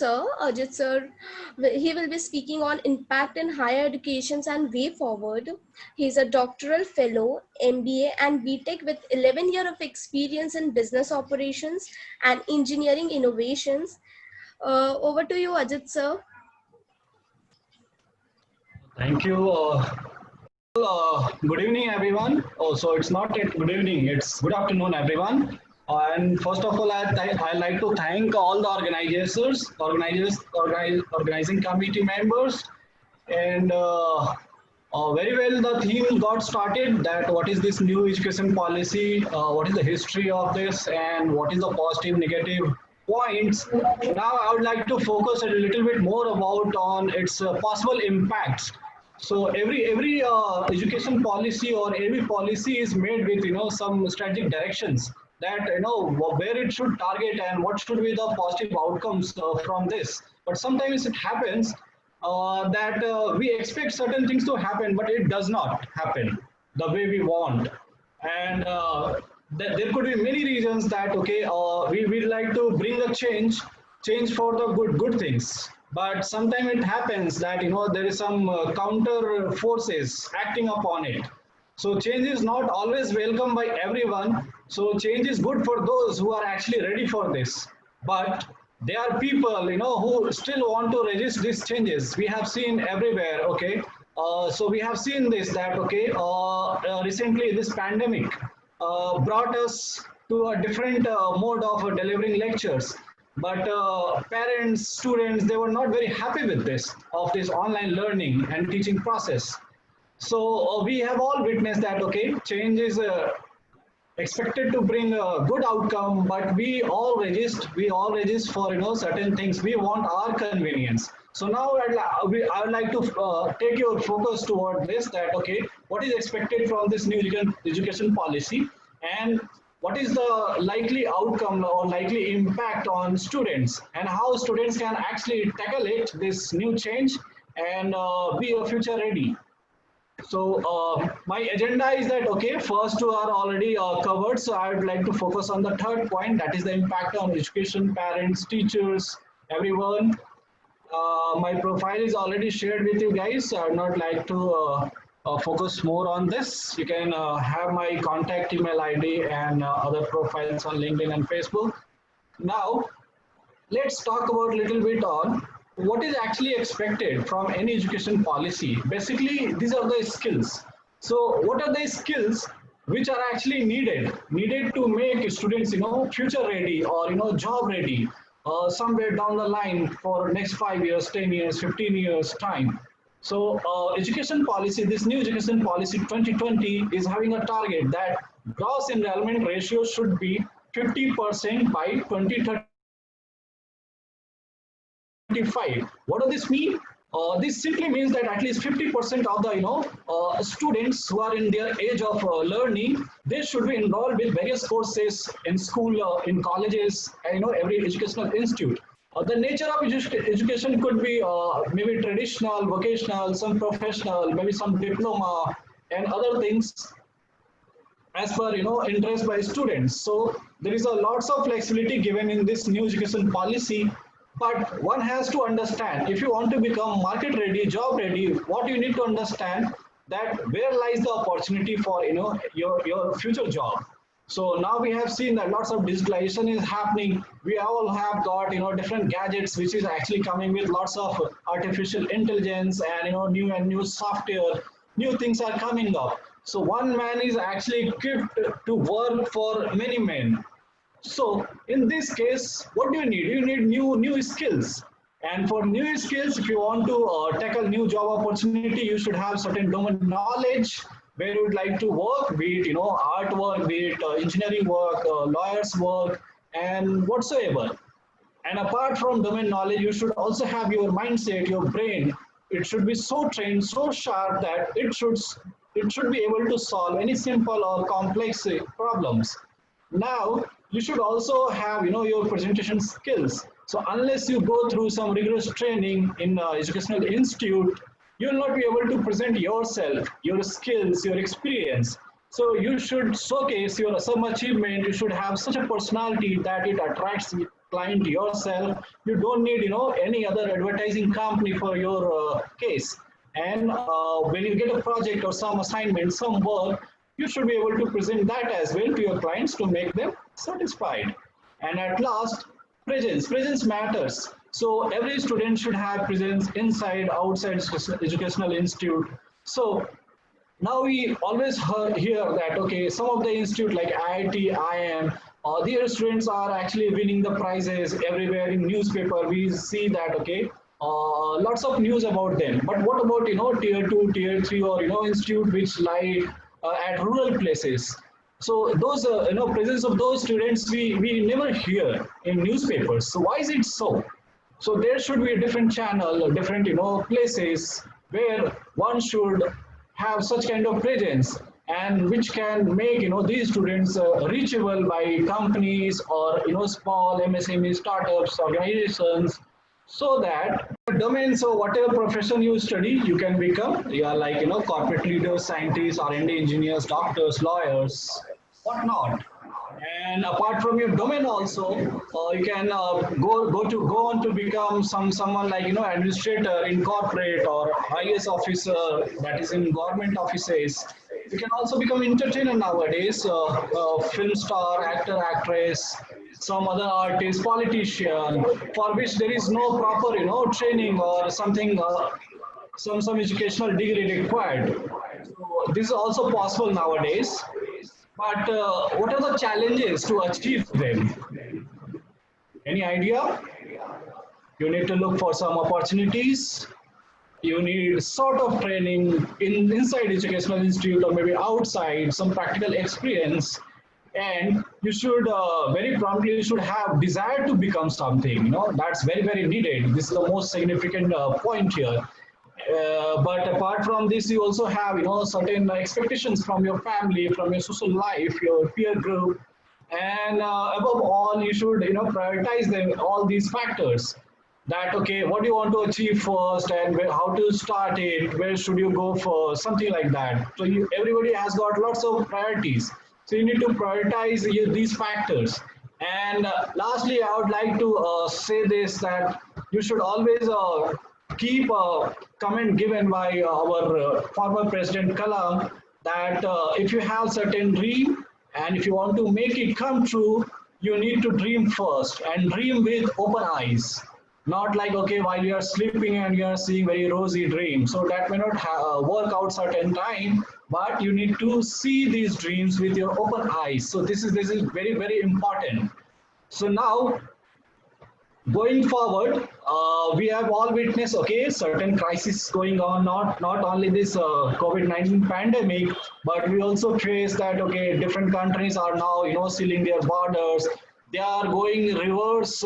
sir. Ajit sir, he will be speaking on impact in higher educations and way forward. He is a doctoral fellow, MBA and B.Tech with 11 years of experience in business operations and engineering innovations. Over to you, Ajit sir. Thank you. Good evening, everyone. Oh, so it's not yet good evening, it's good afternoon, everyone. And first of all, I'd like to thank all the organizing committee members. And very well, the theme got started that what is this new education policy, what is the history of this, and what is the positive, negative points. Now, I would like to focus a little bit more about on its possible impacts. So every education policy or every policy is made with some strategic directions that where it should target and what should be the positive outcomes from this. But sometimes it happens that we expect certain things to happen, but it does not happen the way we want. And there could be many reasons that we would like to bring a change for the good things. But sometimes it happens that there is some counter forces acting upon it. So change is not always welcome by everyone. So change is good for those who are actually ready for this. But there are people who still want to resist these changes. We have seen everywhere. So we have seen this that recently this pandemic brought us to a different mode of delivering lectures. But parents, students, they were not very happy with this online learning and teaching process. So we have all witnessed that change is expected to bring a good outcome, but we all resist for certain things. We want our convenience. So now I would like to take your focus toward this that what is expected from this new education policy, and what is the likely outcome or likely impact on students, and how students can actually tackle this new change and be a future ready. So my agenda is that first two are already covered, so I would like to focus on the third point, that is the impact on education, parents, teachers, everyone. My profile is already shared with you guys, so I would not like to focus more on this. You can have my contact email ID and other profiles on LinkedIn and Facebook. Now, let's talk about a little bit on what is actually expected from any education policy. Basically, these are the skills. So what are the skills which are actually needed to make students, future ready or, job ready somewhere down the line for next 5 years, 10 years, 15 years time. So education policy, this new education policy 2020 is having a target that gross enrollment ratio should be 50% by 2035. What does this mean? This simply means that at least 50% of the students who are in their age of learning, they should be enrolled with various courses in school, in colleges, and every educational institute. The nature of education could be maybe traditional, vocational, some professional, maybe some diploma and other things as per interest by students. So there is a lots of flexibility given in this new education policy. But one has to understand, if you want to become market ready, job ready, what you need to understand that where lies the opportunity for your future job. So now we have seen that lots of digitalization is happening. We all have got different gadgets which is actually coming with lots of artificial intelligence and new software. New things are coming up. So one man is actually equipped to work for many men. So in this case, what do you need? You need new skills. And for new skills, if you want to tackle new job opportunity, you should have certain domain knowledge where you would like to work, be it art work, be it engineering work, lawyers work, and whatsoever. And apart from domain knowledge, you should also have your mindset, your brain. It should be so trained, so sharp that it should be able to solve any simple or complex problems. Now, you should also have your presentation skills. So unless you go through some rigorous training in educational institute, you will not be able to present yourself, your skills, your experience. So you should showcase your some achievement. You should have such a personality that it attracts client yourself. You don't need any other advertising company for your case. And when you get a project or some assignment, some work, you should be able to present that as well to your clients to make them satisfied. And at last, presence matters. So every student should have presence inside, outside educational institute. So now we always hear that, okay, some of the institute like IIT, IIM, their students are actually winning the prizes everywhere in newspaper. We see that, okay, lots of news about them. But what about, tier 2, tier 3, or, institute which lie at rural places? So those, presence of those students, we never hear in newspapers. So why is it so? So there should be a different channel, different, places where one should have such kind of presence, and which can make these students reachable by companies or small MSME startups, organizations, so that domain. So whatever profession you study, you can become. You are like corporate leaders, scientists, R&D engineers, doctors, lawyers, whatnot. And apart from your domain also, you can go on to become someone like administrator in corporate, or IAS officer, that is in government offices. You can also become entertainer nowadays, film star, actor, actress, some other artist, politician, for which there is no proper training or something, some educational degree required. So this is also possible nowadays. But what are the challenges to achieve them? Any idea? You need to look for some opportunities. You need sort of training inside educational institute, or maybe outside, some practical experience. And you should very promptly you should have desire to become something. That's very, very needed. This is the most significant point here. But apart from this, you also have certain expectations from your family, from your social life, your peer group, and above all, you should prioritize them, all these factors. That, okay, what do you want to achieve first, and how to start it, where should you go first, something like that. So everybody has got lots of priorities. So you need to prioritize these factors. And lastly, I would like to say this, that you should always keep a comment given by our former President Kalam, that if you have certain dream and if you want to make it come true, you need to dream first, and dream with open eyes. Not like, okay, while you are sleeping and you are seeing very rosy dreams. So that may not work out certain time, but you need to see these dreams with your open eyes. So this is very, very important. So now, going forward, we have all witnessed, okay, certain crises going on, not only this COVID-19 pandemic, but we also face that, okay, different countries are now, sealing their borders. They are going reverse,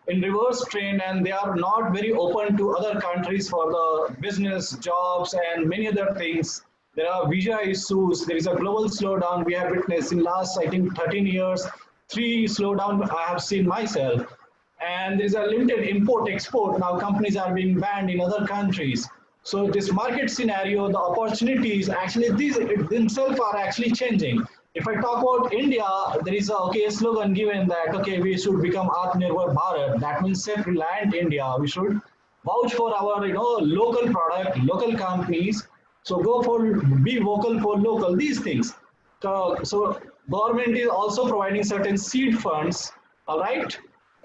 in reverse trend, and they are not very open to other countries for the business, jobs, and many other things. There are visa issues. There is a global slowdown we have witnessed in last, I think, 13 years. 3 slowdown I have seen myself. And there is a limited import-export. Now companies are being banned in other countries. So this market scenario, the opportunities, actually these themselves are actually changing. If I talk about India, there is a slogan given that, okay, we should become Atmanirbhar Bharat. That means self-reliant India. We should vouch for our local product, local companies. So be vocal for local, these things. So government is also providing certain seed funds, all right?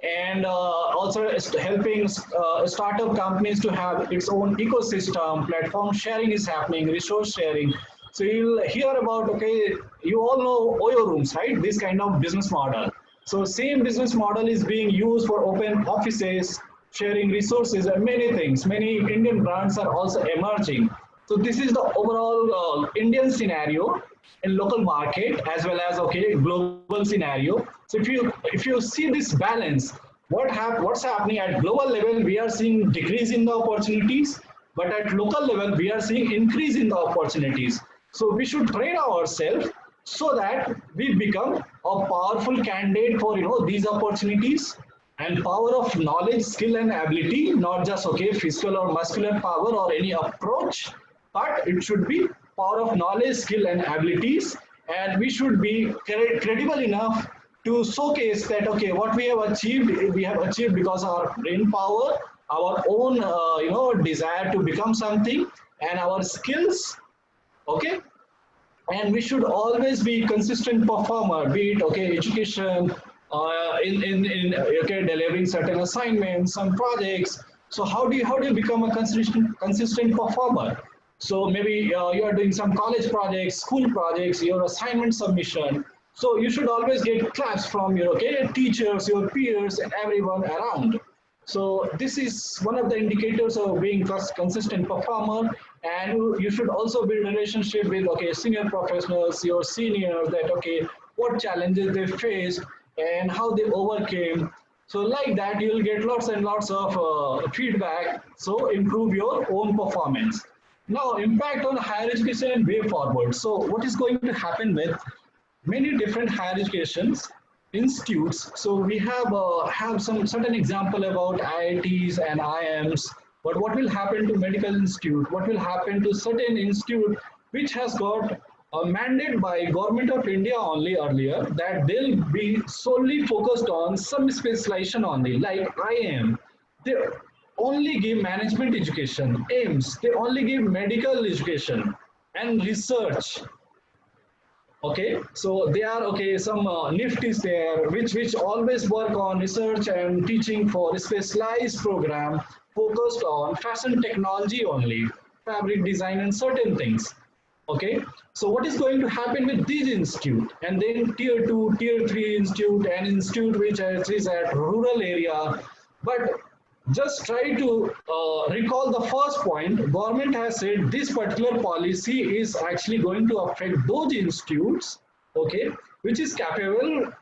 And also helping startup companies to have its own ecosystem. Platform sharing is happening, resource sharing. So you'll hear about, okay, you all know Oyo rooms, right? This kind of business model. So same business model is being used for open offices, sharing resources, and many things. Many Indian brands are also emerging. So this is the overall Indian scenario in local market, as well as, okay, global scenario. So if you see this balance, what's happening at global level, we are seeing decrease in the opportunities, but at local level we are seeing increase in the opportunities. So we should train ourselves so that we become a powerful candidate for these opportunities. And power of knowledge, skill, and ability, not just, okay, physical or muscular power or any approach, but it should be power of knowledge, skill, and abilities. And we should be credible enough to showcase that okay, what we have achieved because of our brain power, our own desire to become something, and our skills. Okay, and we should always be consistent performer, be it okay education, in okay delivering certain assignments, some projects. So how do you become a consistent performer? So maybe you are doing some college projects, school projects, your assignment submission. So you should always get claps from your okay teachers, your peers, and everyone around. So this is one of the indicators of being consistent performer, and you should also build relationship with okay senior professionals, your seniors, that okay what challenges they faced and how they overcame. So like that, you will get lots and lots of feedback. So improve your own performance. Now, impact on higher education and way forward. So what is going to happen with many different higher educations institutes? So we have some certain example about IITs and IIMs, but what will happen to medical institute? What will happen to certain institute which has got a mandate by government of India only earlier that they'll be solely focused on some specialization only, like IIM. They only give management education. AIMS, they only give medical education and research. Okay, so they are okay. Some NIFT is there, which always work on research and teaching for a specialized program focused on fashion technology only, fabric design and certain things. Okay, so what is going to happen with these institute, and then tier 2, tier 3 institute, and institute which is at rural area. But just try to recall the first point. Government has said this particular policy is actually going to affect those institutes, okay, which is capable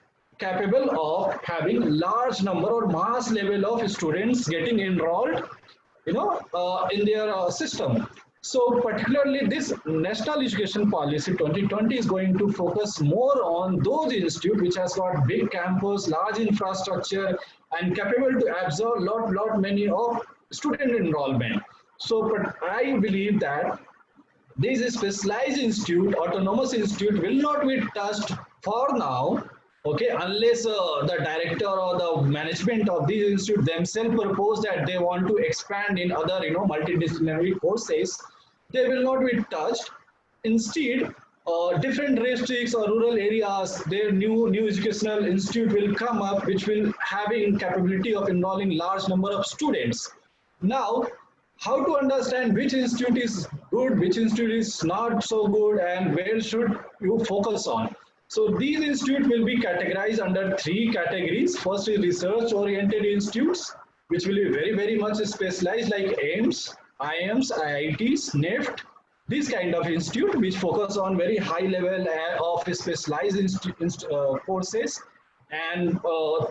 of having large number or mass level of students getting enrolled, in their system. So particularly this National Education Policy 2020 is going to focus more on those institutes which has got big campus, large infrastructure, and capable to absorb lot many of student enrollment. So, but I believe that this specialized institute, autonomous institute, will not be touched for now. Okay, unless the director or the management of these institutes themselves propose that they want to expand in other, multidisciplinary courses, they will not be touched. Instead, different districts or rural areas, their new educational institute will come up, which will having capability of enrolling large number of students. Now, how to understand which institute is good, which institute is not so good, and where should you focus on? So these institutes will be categorized under 3 categories. First is research-oriented institutes, which will be very much specialized, like AIMS, IIMs, IITs, NIFT, this kind of institute which focus on very high level of specialized courses, and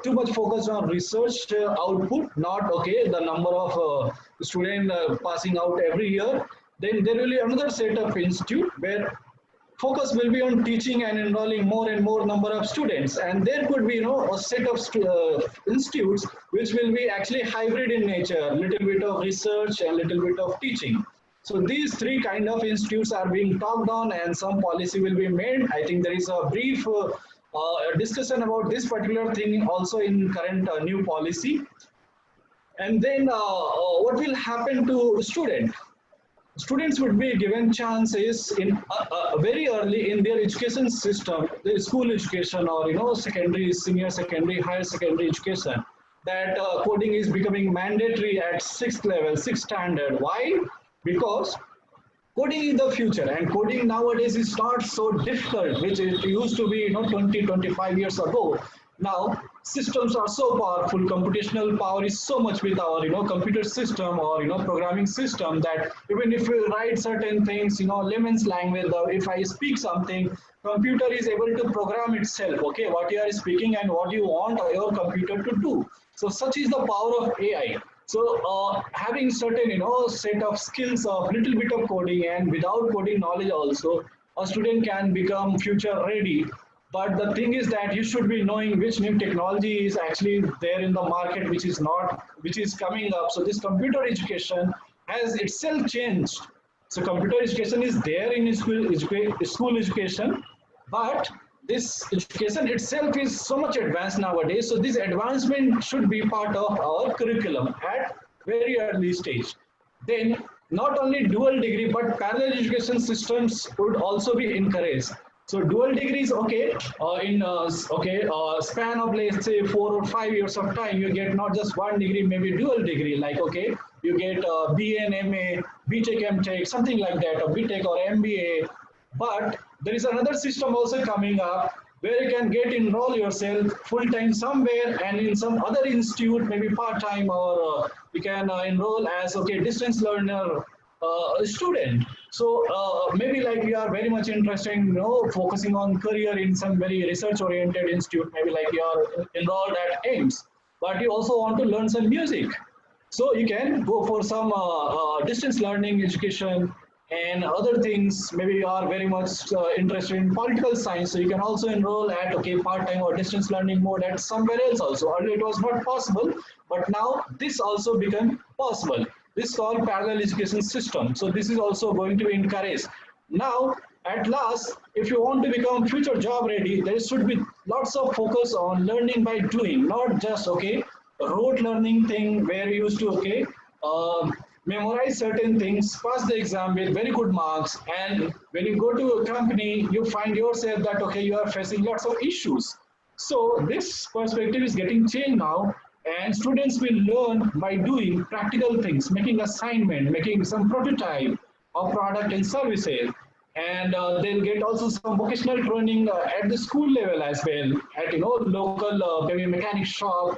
too much focus on research output, not okay the number of students passing out every year. Then there will be another set of institute where focus will be on teaching and enrolling more and more number of students, and there could be a set of institutes which will be actually hybrid in nature, little bit of research and little bit of teaching. So these 3 kind of institutes are being talked on, and some policy will be made. I think there is a brief discussion about this particular thing also in current new policy. And then what will happen to students? Students would be given chances in very early in their education system, the school education, or secondary, senior secondary, higher secondary education, that coding is becoming mandatory at 6th level, 6th standard. Why? Because coding is the future, and coding nowadays is not so difficult, which it used to be 20-25 years ago. Now systems are so powerful, computational power is so much with our computer system or programming system, that even if you write certain things layman's language, if I speak something, computer is able to program itself, okay, what you are speaking and what you want your computer to do. So such is the power of AI. So having certain set of skills of little bit of coding, and without coding knowledge also, a student can become future ready. But the thing is that you should be knowing which new technology is actually there in the market, which is coming up. So this computer education has itself changed. So computer education is there in school education, but this education itself is so much advanced nowadays. So this advancement should be part of our curriculum at very early stage. Then not only dual degree, but parallel education systems would also be encouraged. So dual degrees, okay, span of let's say 4 or 5 years of time, you get not just one degree, maybe dual degree. Like okay, you get BA and MA, B.Tech, M.Tech, something like that, or B.Tech or MBA. But there is another system also coming up where you can get enroll yourself full time somewhere and in some other institute, maybe part time, or you can enroll as okay distance learner student. So maybe like you are very much interested in focusing on career in some very research oriented institute, maybe like you are enrolled at AIMS, but you also want to learn some music. So you can go for some distance learning education and other things. Maybe you are very much interested in political science, so you can also enroll at okay part-time or distance learning mode at somewhere else also. Earlier it was not possible, but now this also become possible. This is called parallel education system. So this is also going to be encouraged. Now, at last, if you want to become future job ready, there should be lots of focus on learning by doing, not just okay rote learning thing where you used to okay memorize certain things, pass the exam with very good marks, and when you go to a company, you find yourself that okay you are facing lots of issues. So this perspective is getting changed now, and students will learn by doing practical things, making assignment, making some prototype of product and services, and they'll get also some vocational training at the school level as well, at local maybe mechanic shop,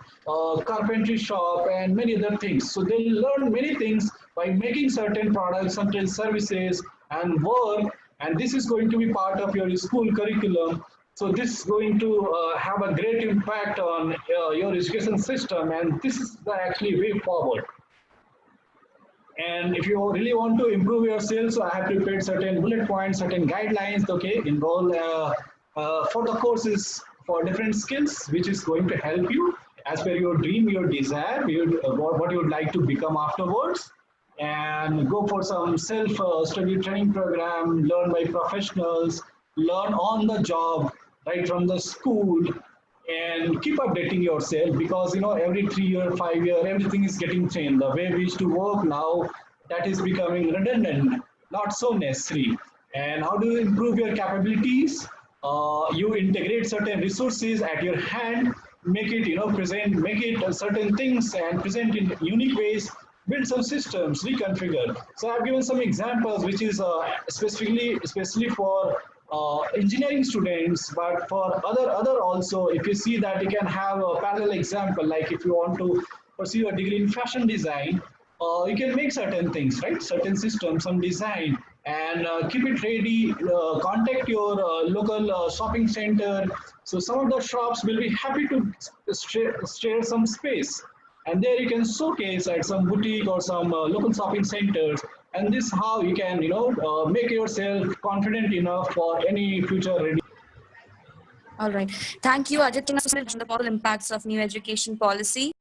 carpentry shop, and many other things. So they'll learn many things by making certain products, certain services, and work, and this is going to be part of your school curriculum. So this is going to have a great impact on your education system, and this is the actually way forward. And if you really want to improve yourself, so I have prepared certain bullet points, certain guidelines, okay, enroll for the courses for different skills, which is going to help you as per your dream, your desire, what you would like to become afterwards. And go for some self-study training program, learn by professionals, learn on the job, right from the school, and keep updating yourself, because every 3 year 5 year everything is getting changed. The way we used to work now, that is becoming redundant, not so necessary. And how do you improve your capabilities? You integrate certain resources at your hand, make it present, make it certain things and present in unique ways, build some systems, reconfigure. So I've given some examples which is especially for engineering students, but for other also, if you see that you can have a parallel example, like if you want to pursue a degree in fashion design, you can make certain things, right, certain systems, some design, and keep it ready, contact your local shopping center. So some of the shops will be happy to share some space, and there you can showcase at some boutique or some local shopping centers. And this how you can make yourself confident enough for any future ready. All right. Thank you, Ajit, on the possible impacts of new education policy.